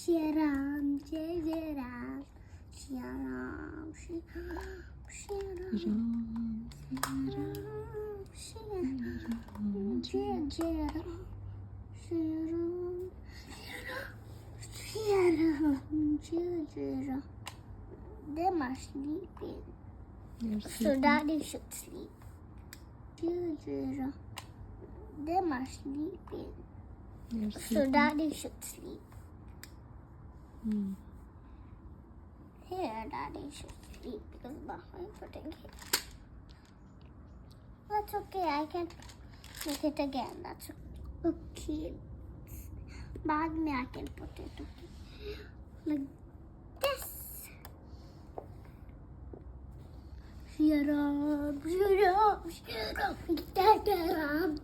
Shri Ram, Jai Jai Ram, Shri Ram, Shri Ram, Shri Ram, Shri Ram, Jai Jai Ram, Shri Ram, Shri Ram, Jai Jai Ram. Them are sleeping. They're So sleeping. Daddy should sleep. Jai Jai Ram. Them are sleeping. They're So sleeping. Daddy should sleep. Hmm. Here, Daddy should sleep because behind putting it. That's okay. I can make it again. That's okay. बाद में I can put it okay. Like this. Shri Ram, Shri Ram, Shri Ram, Jai Jai Ram.